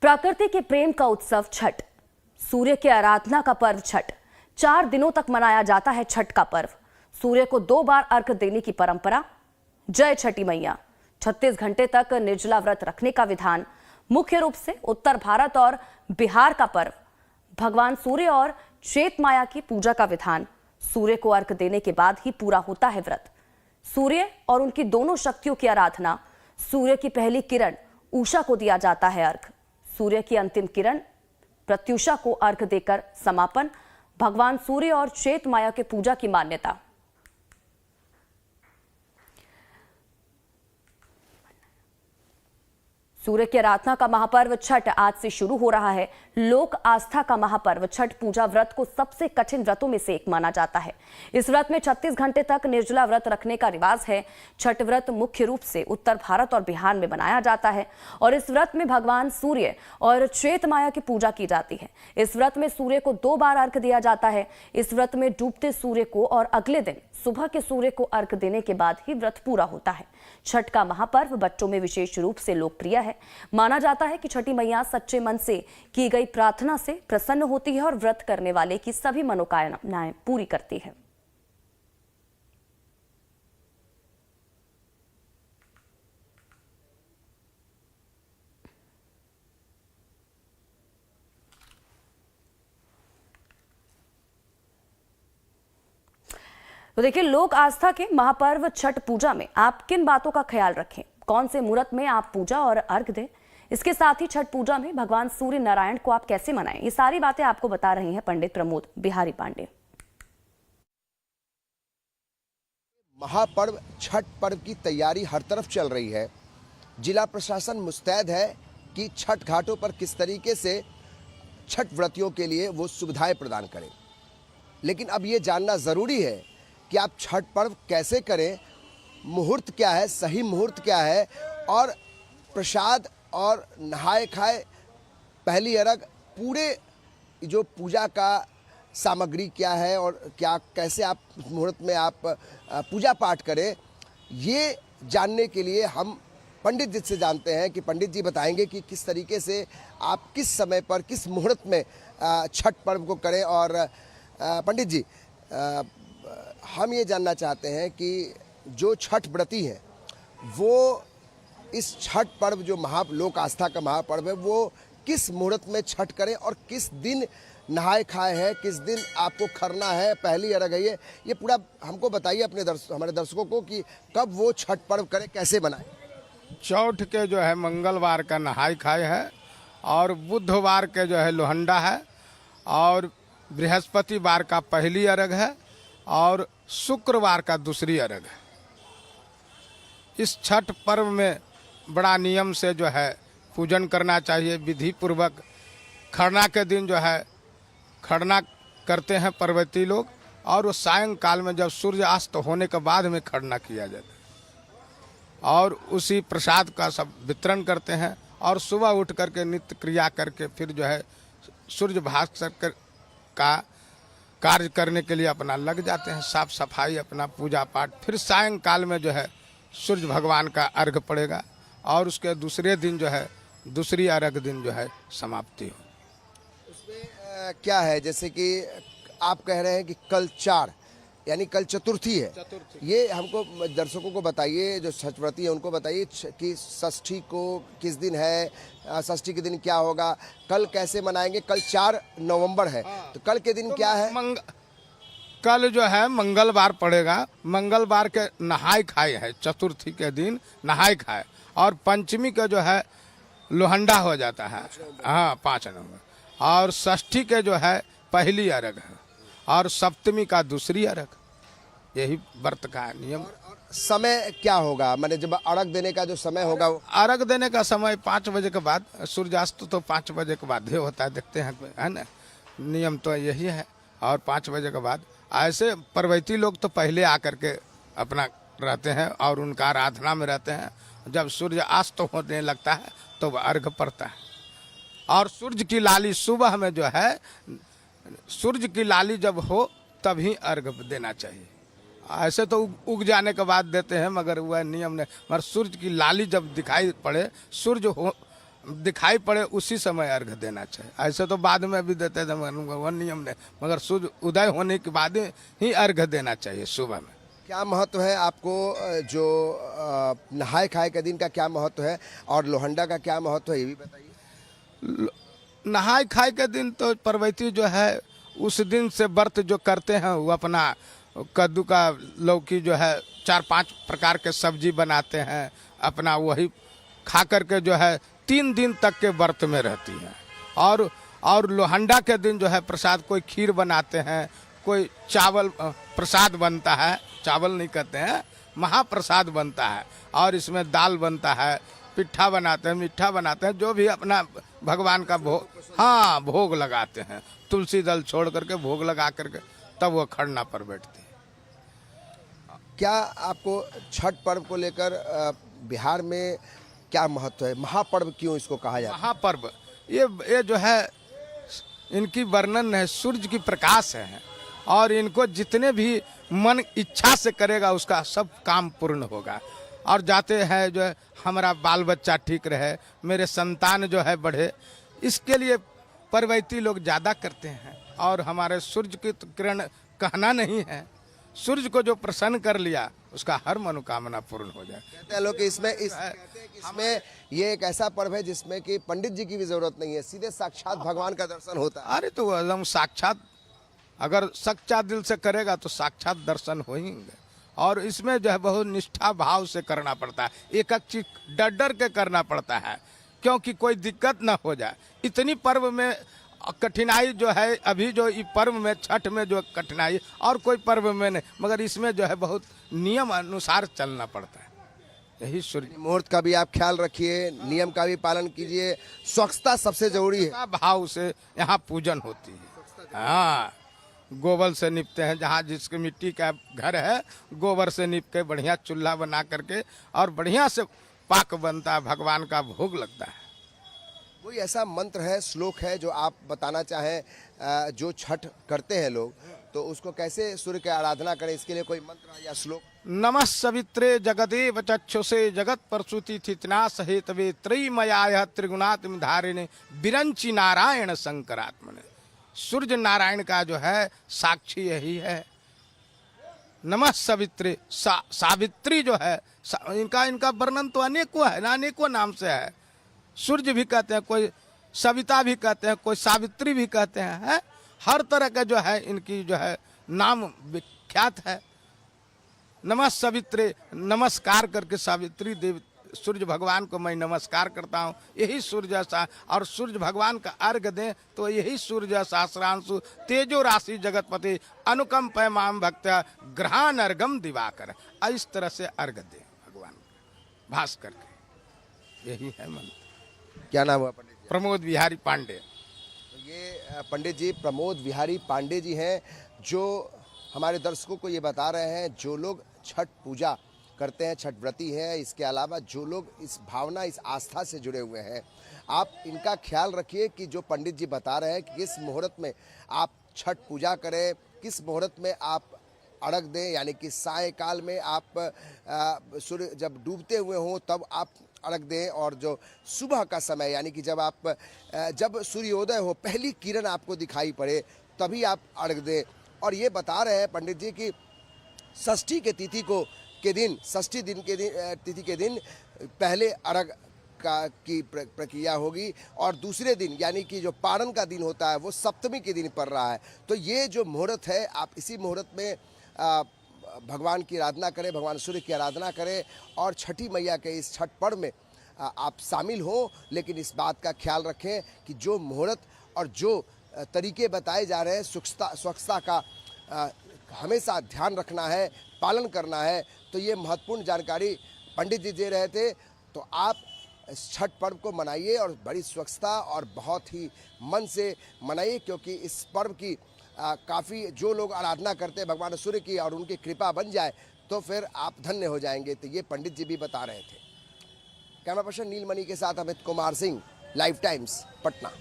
प्रकृति के प्रेम का उत्सव छठ, सूर्य की आराधना का पर्व छठ। 4 दिनों तक मनाया जाता है छठ का पर्व। सूर्य को 2 बार अर्घ्य देने की परंपरा। जय छठी मैया। 36 घंटे तक निर्जला व्रत रखने का विधान। मुख्य रूप से उत्तर भारत और बिहार का पर्व। भगवान सूर्य और चेत माया की पूजा का विधान। सूर्य को अर्घ्य देने के बाद ही पूरा होता है व्रत। सूर्य और उनकी दोनों शक्तियों की आराधना। सूर्य की पहली किरण उषा को दिया जाता है अर्घ्य। सूर्य की अंतिम किरण प्रत्युषा को अर्घ्य देकर समापन। भगवान सूर्य और चेत माया के पूजा की मान्यता। सूर्य की आराधना का महापर्व छठ आज से शुरू हो रहा है। लोक आस्था का महापर्व छठ पूजा व्रत को सबसे कठिन व्रतों में से एक माना जाता है। इस व्रत में 36 घंटे तक निर्जला व्रत रखने का रिवाज है। छठ व्रत मुख्य रूप से उत्तर भारत और बिहार में मनाया जाता है और इस व्रत में भगवान सूर्य और चेत माया की पूजा की जाती है। इस व्रत में सूर्य को 2 बार अर्घ्य दिया जाता है। इस व्रत में डूबते सूर्य को और अगले दिन सुबह के सूर्य को अर्घ्य देने के बाद ही व्रत पूरा होता है। छठ का महापर्व बच्चों में विशेष रूप से लोकप्रिय है। माना जाता है कि छठी मैया सच्चे मन से की गई प्रार्थना से प्रसन्न होती है और व्रत करने वाले की सभी मनोकामनाएं पूरी करती है। तो देखिए, लोक आस्था के महापर्व छठ पूजा में आप किन बातों का ख्याल रखें, कौन से मुहूर्त में आप पूजा और अर्घ्य दें, इसके साथ ही छठ पूजा में भगवान सूर्य नारायण को आप कैसे मनाएं, ये सारी बातें आपको बता रहे हैं पंडित प्रमोद बिहारी पांडे। महापर्व छठ पर्व की तैयारी हर तरफ चल रही है। जिला प्रशासन मुस्तैद है कि छठ घाटों पर किस तरीके से छठ व्रतियों के लिए वो सुविधाएं प्रदान करें। लेकिन अब ये जानना ज़रूरी है कि आप छठ पर्व कैसे करें, मुहूर्त क्या है, सही मुहूर्त क्या है, और प्रसाद और नहाए खाए पहली अर्घ पूरे जो पूजा का सामग्री क्या है और क्या कैसे आप मुहूर्त में आप पूजा पाठ करें, ये जानने के लिए हम पंडित जी से जानते हैं कि पंडित जी बताएंगे कि किस तरीके से आप किस समय पर किस मुहूर्त में छठ पर्व को करें। और पंडित जी, हम ये जानना चाहते हैं कि जो छठ व्रती हैं वो इस छठ पर्व जो लोक आस्था का महापर्व है वो किस मुहूर्त में छठ करें और किस दिन नहाए खाए हैं, किस दिन आपको खरना है, पहली अर्घ है, ये पूरा हमको बताइए अपने हमारे दर्शकों को कि कब वो छठ पर्व करें, कैसे बनाएं। चौथ के जो है मंगलवार का नहाई खाए है और बुधवार के जो है लोहंडा है और बृहस्पतिवार का पहली अर्घ है और शुक्रवार का दूसरी अर्घ है। इस छठ पर्व में बड़ा नियम से जो है पूजन करना चाहिए, विधि पूर्वक। खरना के दिन जो है खरना करते हैं पर्वती लोग और वो सायंकाल में जब सूर्य अस्त होने के बाद में खरना किया जाता है और उसी प्रसाद का सब वितरण करते हैं और सुबह उठ करके नित्य क्रिया करके फिर जो है सूर्य भास्कर का कार्य करने के लिए अपना लग जाते हैं, साफ सफाई अपना पूजा पाठ। फिर सायंकाल में जो है सूर्य भगवान का अर्घ पड़ेगा और उसके दूसरे दिन जो है दूसरी अर्घ दिन जो है समाप्ति हो। उसमें क्या है, जैसे कि आप कह रहे हैं कि कल 4 यानी कल चतुर्थी है, ये हमको दर्शकों को बताइए, जो छठ व्रती है उनको बताइए कि षष्ठी को किस दिन है, षष्ठी के दिन क्या होगा, कल कैसे मनाएंगे। कल 4 नवंबर है, तो कल के दिन क्या है? कल जो है मंगलवार पड़ेगा। मंगलवार के नहाय खाए है, चतुर्थी के दिन नहाय खाए और पंचमी का जो है लोहंडा हो जाता है, हाँ 5 नवंबर। और षष्ठी के जो है पहली अर्घ है और सप्तमी का दूसरी अर्घ। यही व्रत का नियम। और समय क्या होगा, माने जब अर्घ देने का जो समय होगा? अर्घ देने का समय 5 बजे के बाद, सूर्यास्त तो 5 बजे के बाद ही होता है, देखते हैं है ना, नियम तो यही है। और 5 बजे के बाद ऐसे पर्वती लोग तो पहले आकर के अपना रहते हैं और उनका आराधना में रहते हैं। जब सूर्य अस्त होने लगता है तो वह अर्घ पड़ता है और सूर्य की लाली सुबह में जो है, सूर्य की लाली जब हो तभी अर्घ देना चाहिए। ऐसे तो उग जाने के बाद देते हैं, मगर वह नियम नहीं। मगर सूर्य की लाली जब दिखाई पड़े, सूर्य दिखाई पड़े उसी समय अर्घ देना चाहिए। ऐसे तो बाद में भी देते थे वो नियम नहीं, मगर सूर्य उदय होने के बाद ही अर्घ देना चाहिए सुबह में। क्या महत्व है आपको जो नहाय खाए के दिन का क्या महत्व है और लोहंडा का क्या महत्व है ये भी बताइए। नहाय खाए के दिन तो परवैती जो है उस दिन से व्रत जो करते हैं वो अपना कद्दू का लौकी जो है 4-5 प्रकार के सब्जी बनाते हैं, अपना वही खा करके जो है 3 दिन तक के व्रत में रहती है। और लोहंडा के दिन जो है प्रसाद, कोई खीर बनाते हैं, कोई चावल प्रसाद बनता है, चावल नहीं कहते हैं, महाप्रसाद बनता है, और इसमें दाल बनता है, पिट्ठा बनाते हैं, मीठा बनाते हैं, जो भी अपना भगवान का भोग, हाँ भोग लगाते हैं। तुलसी दल छोड़ करके भोग लगा करके तब वो खरना पर बैठते हैं। क्या आपको छठ पर्व को लेकर बिहार में क्या महत्व है, महापर्व क्यों इसको कहा जाता है? महापर्व ये जो है इनकी वर्णन है, सूर्य की प्रकाश है, और इनको जितने भी मन इच्छा से करेगा उसका सब काम पूर्ण होगा। और जाते हैं जो है हमारा बाल बच्चा ठीक रहे, मेरे संतान जो है बढ़े, इसके लिए परवैती लोग ज़्यादा करते हैं। और हमारे सूर्य की तो किरण कहना नहीं है, सूर्य को जो प्रसन्न कर लिया उसका हर मनोकामना पूर्ण हो जाए। कहते हैं लोग कि इसमें ये एक ऐसा पर्व है जिसमें कि पंडित जी की भी जरूरत नहीं है, सीधे साक्षात भगवान का दर्शन होता है। अरे तो एकदम साक्षात, अगर सच्चा दिल से करेगा तो साक्षात दर्शन होंगे। और इसमें जो है बहुत निष्ठा भाव से करना पड़ता है, एक एक चीज डर डर के करना पड़ता है, क्योंकि कोई दिक्कत ना हो जाए। इतनी पर्व में कठिनाई जो है, अभी जो इस पर्व में छठ में जो कठिनाई और कोई पर्व में नहीं, मगर इसमें जो है बहुत नियम अनुसार चलना पड़ता है। यही सूर्य मुहूर्त का भी आप ख्याल रखिए, नियम का भी पालन कीजिए, स्वच्छता सबसे जरूरी है। भाव से यहाँ पूजन होती है। हाँ, गोबर से निपते हैं, जहाँ जिसके मिट्टी का घर है गोबर से निप के बढ़िया चूल्हा बना करके और बढ़िया से पाक बनता है, भगवान का भोग लगता है। कोई ऐसा मंत्र है, श्लोक है जो आप बताना चाहें, जो छठ करते हैं लोग तो उसको कैसे सूर्य की आराधना करें, इसके लिए कोई मंत्र या श्लोक? नमः सवित्रे जगदेव चक्षुषे जगत प्रसूति थितना सहेतवे त्रयीमयाय त्रिगुणात्म धारिणे बिरंची नारायण शंकरात्मने। सूर्य नारायण का जो है साक्षी यही है। नमः सवित्रे, सावित्री जो है इनका वर्णन तो अनेकों है ना, अनेकों नाम से है। सूर्य भी कहते हैं, कोई सविता भी कहते हैं, कोई सावित्री भी कहते हैं, है? हर तरह का जो है इनकी जो है नाम विख्यात है। नमः सवित्रे, नमस्कार करके सावित्री देव सूर्य भगवान को मैं नमस्कार करता हूँ। यही सूर्य सा, और सूर्य भगवान का अर्घ दें तो यही सूर्य सहस्रांशु तेजो राशि जगतपति अनुकंप माम भक्त्या ग्रहान अर्घम दिवाकर। इस तरह से अर्घ दें भगवान भास करके, यही है मंत्र। क्या नाम है पंडित जी? प्रमोद बिहारी पांडे। तो ये पंडित जी प्रमोद बिहारी पांडे जी हैं, जो हमारे दर्शकों को ये बता रहे हैं, जो लोग छठ पूजा करते हैं, छठ व्रती हैं, इसके अलावा जो लोग इस भावना, इस आस्था से जुड़े हुए हैं, आप इनका ख्याल रखिए कि जो पंडित जी बता रहे हैं कि किस मुहूर्त में आप छठ पूजा करें, किस मुहूर्त में आप अर्घ दें, यानी कि सायकाल में आप सूर्य जब डूबते हुए हों तब आप अर्घ दें, और जो सुबह का समय यानी कि जब सूर्योदय हो, पहली किरण आपको दिखाई पड़े तभी आप अर्घ दें। और ये बता रहे हैं पंडित जी कि षष्ठी के तिथि के दिन पहले अर्घ की प्रक्रिया होगी, और दूसरे दिन यानी कि जो पारण का दिन होता है वो सप्तमी के दिन पड़ रहा है। तो ये जो मुहूर्त है, आप इसी मुहूर्त में भगवान की आराधना करें, भगवान सूर्य की आराधना करें, और छठी मैया के इस छठ पर्व में आप शामिल हो। लेकिन इस बात का ख्याल रखें कि जो मुहूर्त और जो तरीके बताए जा रहे हैं, स्वच्छता का हमेशा ध्यान रखना है, पालन करना है। तो ये महत्वपूर्ण जानकारी पंडित जी दे रहे थे। तो आप इस छठ पर्व को मनाइए और बड़ी स्वच्छता और बहुत ही मन से मनाइए, क्योंकि इस पर्व की काफ़ी जो लोग आराधना करते हैं भगवान सूर्य की और उनकी कृपा बन जाए तो फिर आप धन्य हो जाएंगे। तो ये पंडित जी भी बता रहे थे। कैमरा पर्सन नीलमणि के साथ अमित कुमार सिंह, लाइव टाइम्स, पटना।